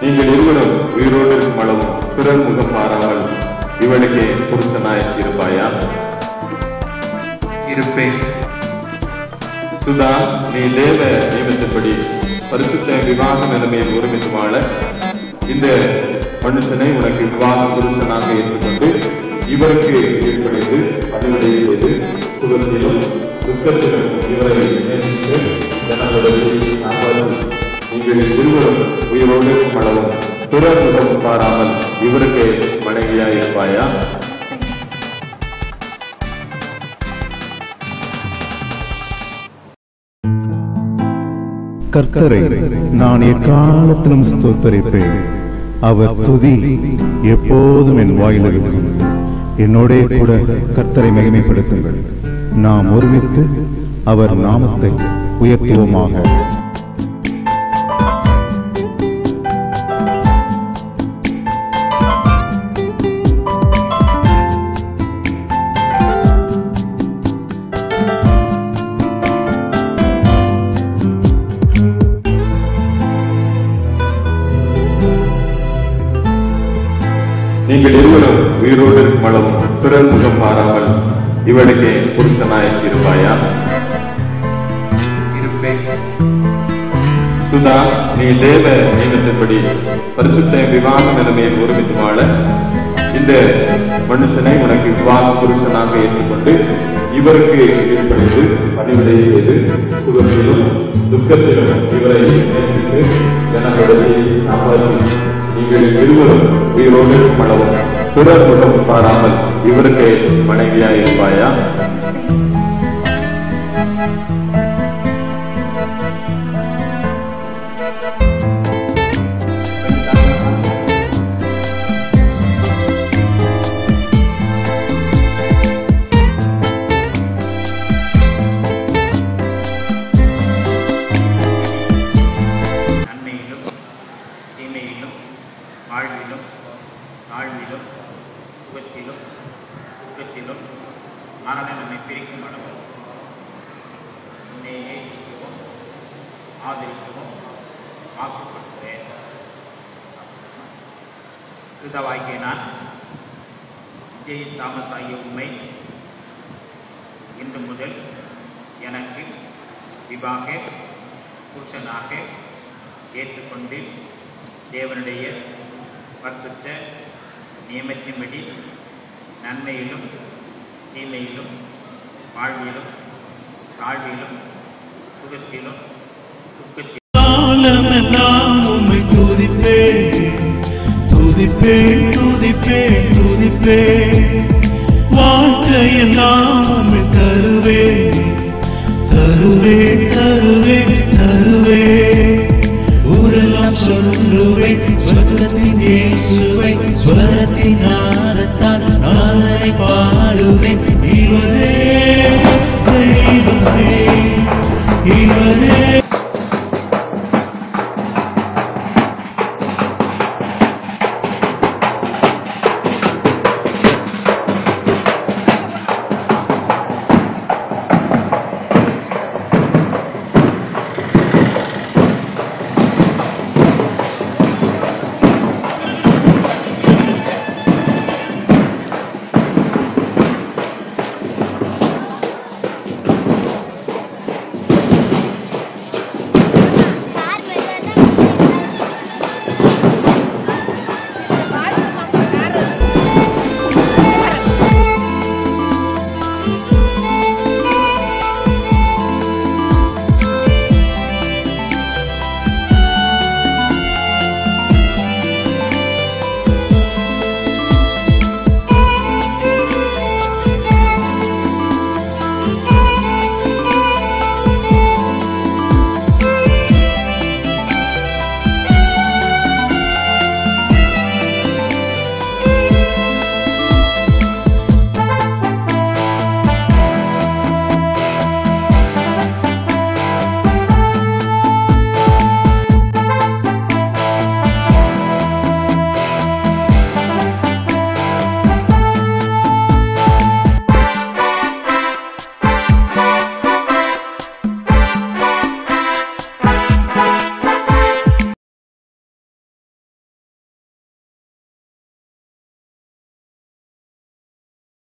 நீங்கள் இருவரும் உயிரோடு இருக்கும் அளவும் பிறர் முகம் பாராமல் இவனுக்கு புருஷனாய் இருப்பாயா? இருப்பேன். சுதா, நீ தேவ நியமத்தின்படி பரிசுத்த விவாக நிலைமையில் ஒருமித்து வாழ இந்த மனுஷனை உனக்கு விவாக புருஷனாக ஏற்றுக்கொண்டு இவருக்கு கீழ்ப்படிந்து பணிவிடை செய்து சுகத்திலும் துக்கத்திலும் இவரை நேசித்து நீங்கள் இருவரும் உயிரோடு இருக்கும் அளவும் பிறர் முகம் பாராமல் இவருக்கு மனைவியாயிருப்பாயா? கர்த்தரை நான் எக்காலத்திலும் ஸ்தோத்தரிப்பேன். அவர் துதி எப்போதும் என் வாயில் இருக்கும். என்னோடே கூட கர்த்தரை மகிமைப்படுத்துங்கள். நாம் ஒருமித்து அவர் நாமத்தை உயர்த்துவோமாக. நீங்கள் இருவரும் உயிரோடு இருக்கும் அளவும் பிறர் முகம் பாராமல் இவனுக்கு புருஷனாய் இருப்பாயா? இருப்பேன். சுதா, நீ தேவ நியமத்தின்படி பரிசுத்த விவாக நிலைமையில் ஒருமித்து வாழ இந்த மனுஷனை உனக்கு விவாக புருஷனாக ஏற்றுக்கொண்டு இவருக்கு கீழ்ப்படிந்து பணிவிடை செய்து சுகத்திலும் துக்கத்திலும் இவரை நேசித்து நீங்கள் இருவரும் உயிரோடு இருக்கும் அளவும் பிறர் முகம் பாராமல் இவருக்கு மனைவியாயிருப்பாயா? வாழ்விலும் தாழ்விலும் சுகத்திலும் துக்கத்திலும் மரணம் நம்மை பிரிக்கும் அளவும் உன்னை நேசிக்கவும் ஆதரிக்கவும் வாக்குப்படுத்துவேன். சுதாவாகிய நான் விஜய் தாமஸ் ஆகிய உண்மை இன்று முதல் எனக்கு விவாக புருஷனாக ஏற்றுக்கொண்டு தேவனுடைய பரிசுத்த நியமத்தின்படி நன்மையிலும் தீமையிலும் வாழ்விலும் தாழ்விலும் சுகத்திலும் துதிப்பேன் வாழ்க்கையெல்லாம் தருவேன் ஊரெல்லாம் சொல்லுவேன் சொர்க்கத்தின் இயேசுவை ஸ்வரத்தின் நாதத்தால் நாதனை